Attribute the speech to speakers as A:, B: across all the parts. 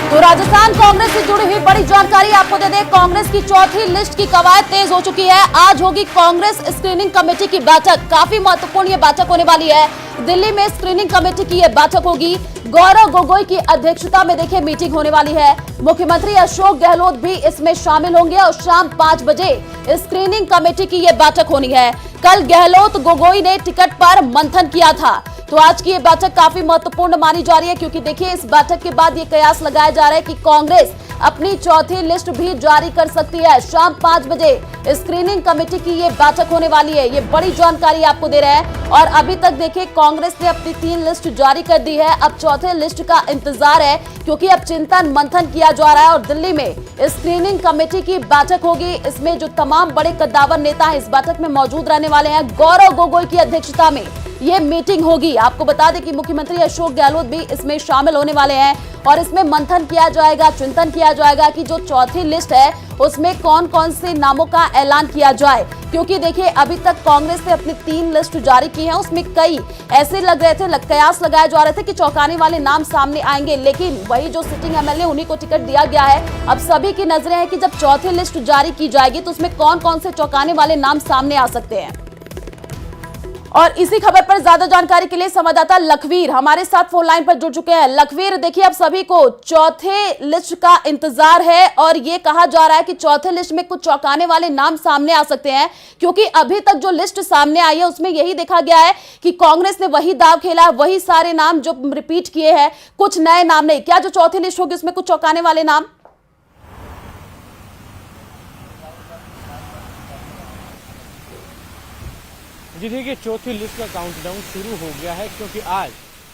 A: तो राजस्थान कांग्रेस से जुड़ी हुई बड़ी जानकारी आपको दे दें। कांग्रेस की चौथी लिस्ट की कवायद तेज हो चुकी है। आज होगी कांग्रेस स्क्रीनिंग कमेटी की बैठक। काफी महत्वपूर्ण ये बैठक होने वाली है। दिल्ली में स्क्रीनिंग कमेटी की ये बैठक होगी। गौरव गोगोई की अध्यक्षता में देखिए मीटिंग होने वाली है। मुख्यमंत्री अशोक गहलोत भी इसमें शामिल होंगे और शाम 5 बजे स्क्रीनिंग कमेटी की ये बैठक होनी है। कल गहलोत गोगोई ने टिकट पर मंथन किया था, तो आज की ये बैठक काफी महत्वपूर्ण मानी जा रही है, क्योंकि देखिए इस बैठक के बाद ये कयास लगाया जा रहा है कि कांग्रेस अपनी चौथी लिस्ट भी जारी कर सकती है। शाम 5 बजे स्क्रीनिंग कमेटी की ये बैठक होने वाली है। ये बड़ी जानकारी आपको दे रहे हैं। और अभी तक देखिए कांग्रेस ने अपनी 3 लिस्ट जारी कर दी है। अब चौथे लिस्ट का इंतजार है, क्योंकि अब चिंतन मंथन किया जा रहा है और दिल्ली में स्क्रीनिंग कमेटी की बैठक होगी। इसमें जो तमाम बड़े कद्दावर नेता हैं इस बैठक में मौजूद रहने वाले हैं। गौरव गोगोई की अध्यक्षता में ये मीटिंग होगी। आपको बता दें कि मुख्यमंत्री अशोक गहलोत भी इसमें शामिल होने वाले हैं और इसमें मंथन किया जाएगा, चिंतन किया जाएगा कि जो चौथी लिस्ट है उसमें कौन कौन से नामों का ऐलान किया जाए। क्योंकि देखिए अभी तक कांग्रेस ने अपनी 3 लिस्ट जारी की है, उसमें कई ऐसे लग रहे थे, कयास लगाए जा रहे थे कि चौंकाने वाले नाम सामने आएंगे, लेकिन वही जो सिटिंग एमएलए उन्हीं को टिकट दिया गया है। अब सभी की नजरें हैं कि जब चौथी लिस्ट जारी की जाएगी तो उसमें कौन कौन से चौंकाने वाले नाम सामने आ सकते हैं। और इसी खबर पर ज्यादा जानकारी के लिए संवाददाता लखवीर हमारे साथ फोन लाइन पर जुड़ चुके हैं। लखवीर, देखिए अब सभी को चौथे लिस्ट का इंतजार है और ये कहा जा रहा है कि चौथे लिस्ट में कुछ चौंकाने वाले नाम सामने आ सकते हैं, क्योंकि अभी तक जो लिस्ट सामने आई है उसमें यही देखा गया है कि कांग्रेस ने वही दाव खेला, वही सारे नाम जो रिपीट किए हैं, कुछ नए नाम नहीं। क्या जो चौथी लिस्ट होगी उसमें कुछ चौंकाने वाले नाम?
B: जी देखिए, चौथी लिस्ट का काउंटडाउन शुरू हो गया है, क्योंकि आज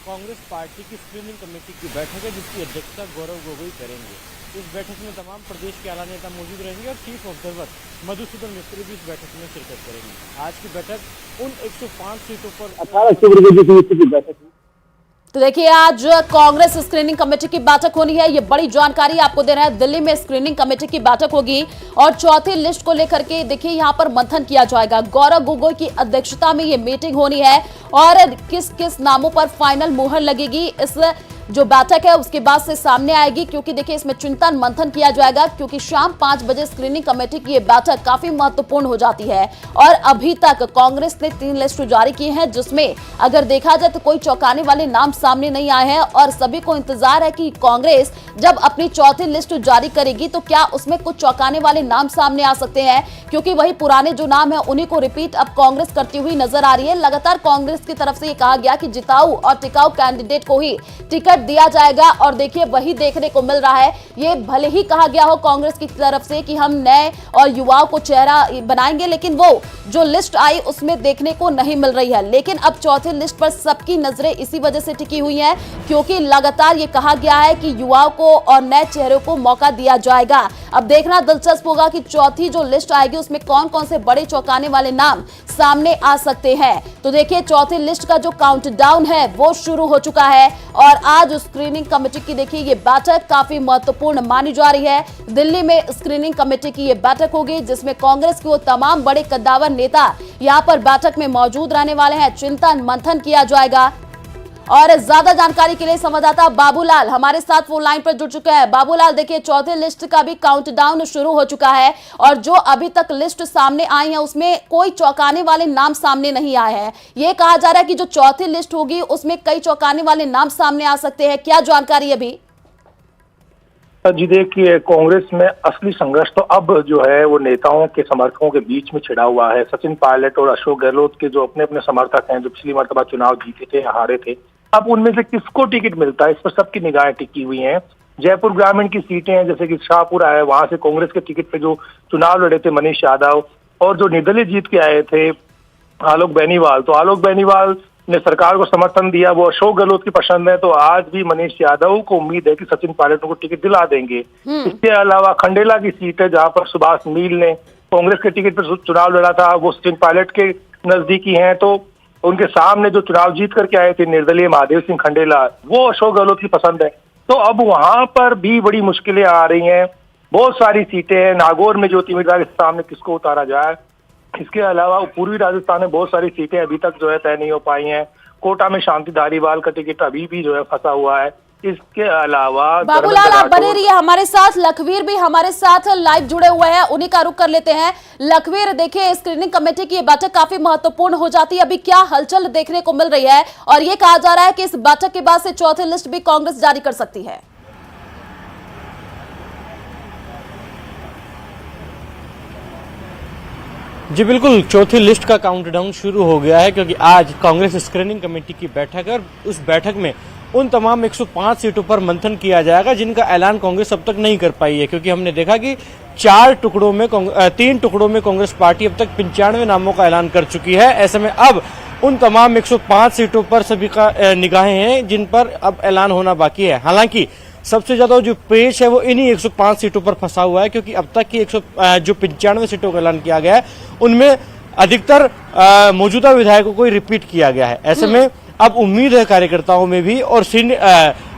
B: कांग्रेस पार्टी की स्क्रीनिंग कमेटी की बैठक है, जिसकी अध्यक्षता गौरव गोगोई करेंगे। इस बैठक में तमाम प्रदेश के आला नेता मौजूद रहेंगे और चीफ ऑब्जर्वर मधुसूदन मिस्त्री भी इस बैठक में शिरकत करेंगे। आज की बैठक उन 105 सीटों पर
C: 18 अक्टूबर की बैठक है।
A: तो देखिए आज कांग्रेस स्क्रीनिंग कमेटी की बैठक होनी है। ये बड़ी जानकारी आपको दे रहे हैं। दिल्ली में स्क्रीनिंग कमेटी की बैठक होगी और चौथी लिस्ट को लेकर के देखिए यहां पर मंथन किया जाएगा। गौरव गोगोई की अध्यक्षता में ये मीटिंग होनी है और किस किस नामों पर फाइनल मुहर लगेगी इस जो बैठक है उसके बाद से सामने आएगी, क्योंकि देखिए इसमें चिंतन मंथन किया जाएगा, क्योंकि शाम 5 बजे स्क्रीनिंग कमेटी की ये बैठक काफी महत्वपूर्ण हो जाती है। और अभी तक कांग्रेस ने 3 लिस्ट जारी की है, जिसमें अगर देखा जाए तो कोई चौंकाने वाले नाम सामने नहीं आए हैं और सभी को इंतजार है कि कांग्रेस जब अपनी चौथी लिस्ट जारी करेगी तो क्या उसमें कुछ चौंकाने वाले नाम सामने आ सकते हैं, क्योंकि वही पुराने जो नाम है उन्हीं को रिपीट अब कांग्रेस करती हुई नजर आ रही है। लगातार कांग्रेस की तरफ से ये कहा गया कि जिताऊ और टिकाऊ कैंडिडेट को ही टिकट दिया जाएगा और देखिए वही देखने को मिल रहा है। ये भले ही कहा गया हो कांग्रेस की तरफ से कि हम नए और युवाओं को चेहरा बनाएंगे, लेकिन वो जो लिस्ट आई उसमें देखने को नहीं मिल रही है। लेकिन अब चौथे लिस्ट पर सबकी नजरें इसी वजह से टिकी हुई हैं, क्योंकि लगातार ये कहा गया है कि युवाओं को और नए चेहरों को मौका दिया जाएगा। अब देखना दिलचस्प होगा कि चौथी जो लिस्ट आएगी उसमें कौन कौन से बड़े चौंकाने वाले नाम सामने आ सकते हैं। तो देखिए चौथी लिस्ट का जो काउंटडाउन है वो शुरू हो चुका है और आज स्क्रीनिंग कमेटी की देखिए ये बैठक काफी महत्वपूर्ण मानी जा रही है। दिल्ली में स्क्रीनिंग कमेटी की ये बैठक होगी, जिसमें कांग्रेस के वो तमाम बड़े कद्दावर नेता यहां पर बैठक में मौजूद रहने वाले हैं। चिंतन मंथन किया जाएगा। और ज्यादा जानकारी के लिए संवाददाता बाबूलाल हमारे साथ फोन लाइन पर जुड़ चुके हैं। बाबूलाल, देखिए चौथे लिस्ट का भी काउंटडाउन शुरू हो चुका है और जो अभी तक लिस्ट सामने आई है उसमें कोई चौंकाने वाले नाम सामने नहीं आए हैं। ये कहा जा रहा है कि जो चौथी लिस्ट होगी उसमें कई चौंकाने वाले नाम सामने आ सकते हैं। क्या जानकारी अभी?
C: जी देखिए, कांग्रेस में असली संघर्ष तो अब जो है वो नेताओं के समर्थकों के बीच में छिड़ा हुआ है। सचिन पायलट और अशोक गहलोत के जो अपने अपने समर्थक हैं, जो पिछली मर्तबा चुनाव जीते थे, हारे थे, अब उनमें से किसको टिकट मिलता है इस पर सबकी निगाहें टिकी हुई हैं। जयपुर ग्रामीण की सीटें हैं, जैसे कि शाहपुर आए, वहां से कांग्रेस के टिकट पे जो चुनाव लड़े थे मनीष यादव, और जो निर्दलीय जीत के आए थे आलोक बेनीवाल, तो आलोक बेनीवाल ने सरकार को समर्थन दिया, वो अशोक गहलोत की पसंद है। तो आज भी मनीष यादव को उम्मीद है कि सचिन पायलट को टिकट दिला देंगे। इसके अलावा खंडेला की सीट है, जहां पर सुभाष मील ने कांग्रेस के टिकट पर चुनाव लड़ा था, वो सचिन पायलट के नजदीकी हैं। तो उनके सामने जो चुनाव जीत करके आए थे निर्दलीय महादेव सिंह खंडेला, वो अशोक गहलोत की पसंद है। तो अब वहां पर भी बड़ी मुश्किलें आ रही हैं। बहुत सारी सीटें हैं। नागौर में ज्योति मिर्जा के सामने किसको उतारा जाए। इसके अलावा पूर्वी राजस्थान में बहुत सारी सीटें अभी तक जो है तय नहीं हो पाई हैं। कोटा में शांति धारीवाल का टिकट अभी भी जो है फंसा हुआ है। इसके अलावा
A: बाबूलाल, आप बने रहिए हमारे साथ। लखवीर भी हमारे साथ लाइव जुड़े हुए हैं, उन्हीं का रुख कर लेते हैं। लखवीर, देखिए स्क्रीनिंग कमेटी की ये बैठक काफी महत्वपूर्ण हो जाती है। अभी क्या हलचल देखने को मिल रही है और ये कहा जा रहा है कि इस बैठक के बाद से चौथी लिस्ट भी कांग्रेस जारी कर सकती है।
B: जी बिल्कुल, चौथी लिस्ट का काउंटडाउन शुरू हो गया है क्योंकि आज कांग्रेस स्क्रीनिंग कमेटी की बैठक है और उस बैठक में उन तमाम 105 सीटों पर मंथन किया जाएगा जिनका ऐलान कांग्रेस अब तक नहीं कर पाई है। क्योंकि हमने देखा कि 3 टुकड़ों में कांग्रेस पार्टी अब तक 95 नामों का ऐलान कर चुकी है। ऐसे में अब उन तमाम 105 सीटों पर सभी का निगाहें हैं जिन पर अब ऐलान होना बाकी है। हालांकि सबसे ज्यादा जो पेश है वो इन्हीं 105 सीटों पर फंसा हुआ है क्योंकि अब तक की जो 95 सीटों का ऐलान किया गया है उनमें अधिकतर मौजूदा विधायकों को ही रिपीट किया गया है। ऐसे में अब उम्मीद है कार्यकर्ताओं में भी और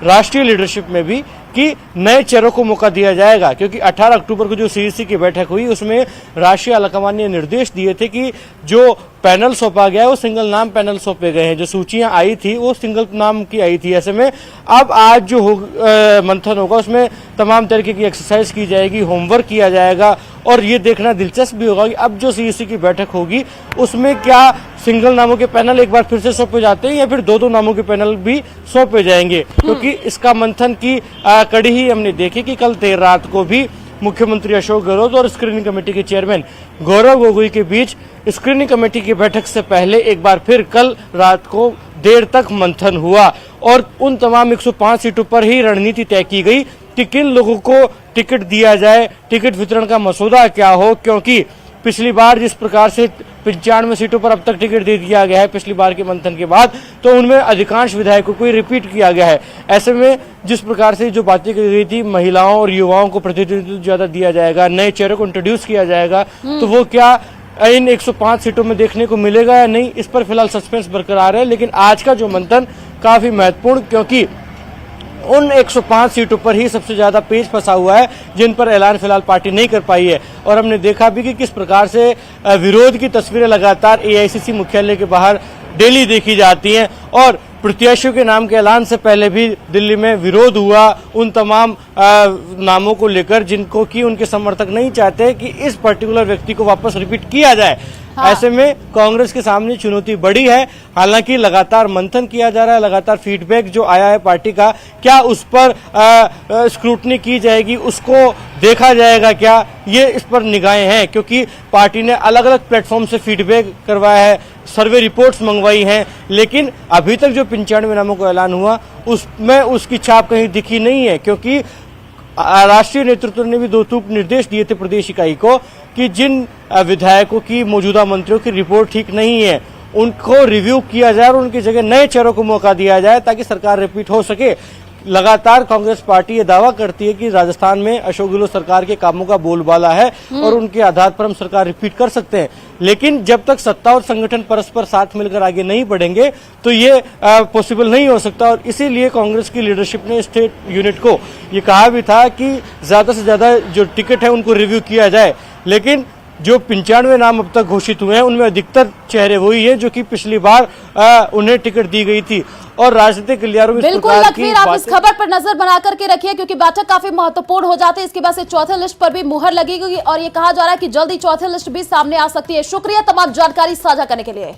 B: राष्ट्रीय लीडरशिप में भी कि नए चेहरों को मौका दिया जाएगा क्योंकि 18 अक्टूबर को जो सीईसी की बैठक हुई उसमें राष्ट्रीय आलाकमान ने निर्देश दिए थे कि जो पैनल सौंपा गया है वो सिंगल नाम पैनल सौंपे गए हैं। जो सूचियां आई थी वो सिंगल नाम की आई थी। ऐसे में अब आज जो मंथन होगा उसमें तमाम तरीके की एक्सरसाइज की जाएगी, होमवर्क किया जाएगा और ये देखना दिलचस्प भी होगा कि अब जो सीईसी की बैठक होगी उसमें क्या सिंगल नामों के पैनल एक बार फिर से सौंपे जाते हैं या फिर दो नामों के पैनल भी सौंपे जाएंगे। क्योंकि इसका मंथन की कड़ी ही हमने देखी कि कल देर रात को भी मुख्यमंत्री अशोक गहलोत और स्क्रीनिंग कमेटी के चेयरमैन गौरव गोगोई के बीच स्क्रीनिंग कमेटी की बैठक से पहले एक बार फिर कल रात को देर तक मंथन हुआ और उन तमाम 105 सीटों पर ही रणनीति तय की गई कि किन लोगों को टिकट दिया जाए, टिकट वितरण का मसौदा क्या हो। क्योंकि पिछली बार जिस प्रकार से 95 सीटों पर अब तक टिकट दे दिया गया है पिछली बार के मंथन के बाद, तो उनमें अधिकांश विधायकों को ही रिपीट किया गया है। ऐसे में जिस प्रकार से जो बातें की गई थी महिलाओं और युवाओं को प्रतिनिधित्व ज्यादा दिया जाएगा, नए चेहरों को इंट्रोड्यूस किया जाएगा, तो वो क्या इन 105 सीटों में देखने को मिलेगा या नहीं, इस पर फिलहाल सस्पेंस बरकरार है। लेकिन आज का जो मंथन काफी महत्वपूर्ण क्योंकि उन 105 सीटों पर ही सबसे ज्यादा पेच फंसा हुआ है जिन पर ऐलान फिलहाल पार्टी नहीं कर पाई है। और हमने देखा भी कि किस प्रकार से विरोध की तस्वीरें लगातार एआईसीसी मुख्यालय के बाहर डेली देखी जाती हैं और प्रत्याशियों के नाम के ऐलान से पहले भी दिल्ली में विरोध हुआ उन तमाम नामों को लेकर जिनको कि उनके समर्थक नहीं चाहते कि इस पर्टिकुलर व्यक्ति को वापस रिपीट किया जाए। हाँ। ऐसे में कांग्रेस के सामने चुनौती बड़ी है। हालांकि लगातार मंथन किया जा रहा है, लगातार फीडबैक जो आया है पार्टी का, क्या उस पर स्क्रूटनी की जाएगी, उसको देखा जाएगा क्या, ये इस पर निगाहें हैं क्योंकि पार्टी ने अलग अलग प्लेटफॉर्म से फीडबैक करवाया है, सर्वे रिपोर्ट्स मंगवाई हैं, लेकिन अभी तक जो 95 नामों का ऐलान हुआ उसमें उसकी छाप कहीं दिखी नहीं है। क्योंकि राष्ट्रीय नेतृत्व ने भी 2 टूक निर्देश दिए थे प्रदेश इकाई को कि जिन विधायकों की मौजूदा मंत्रियों की रिपोर्ट ठीक नहीं है उनको रिव्यू किया जाए और उनकी जगह नए चेहरों को मौका दिया जाए ताकि सरकार रिपीट हो सके। लगातार कांग्रेस पार्टी ये दावा करती है कि राजस्थान में अशोक गहलोत सरकार के कामों का बोलबाला है और उनके आधार पर हम सरकार रिपीट कर सकते हैं। लेकिन जब तक सत्ता और संगठन परस्पर साथ मिलकर आगे नहीं बढ़ेंगे तो ये पॉसिबल नहीं हो सकता। और इसीलिए कांग्रेस की लीडरशिप ने स्टेट यूनिट को ये कहा भी था कि ज्यादा से ज्यादा जो टिकट है उनको रिव्यू किया जाए। लेकिन जो 95 नाम अब तक घोषित हुए हैं उनमें अधिकतर चेहरे वही हैं जो कि पिछली बार उन्हें टिकट दी गई थी और राजनीतिक गलियारों में
A: बिल्कुल लखवीर, आप इस खबर पर नजर बना करके रखिए क्योंकि बैठक काफी महत्वपूर्ण हो जाती है। इसके बाद से चौथे लिस्ट पर भी मुहर लगेगी और ये कहा जा रहा है कि जल्दी चौथे लिस्ट भी सामने आ सकती है। शुक्रिया तमाम जानकारी साझा करने के लिए।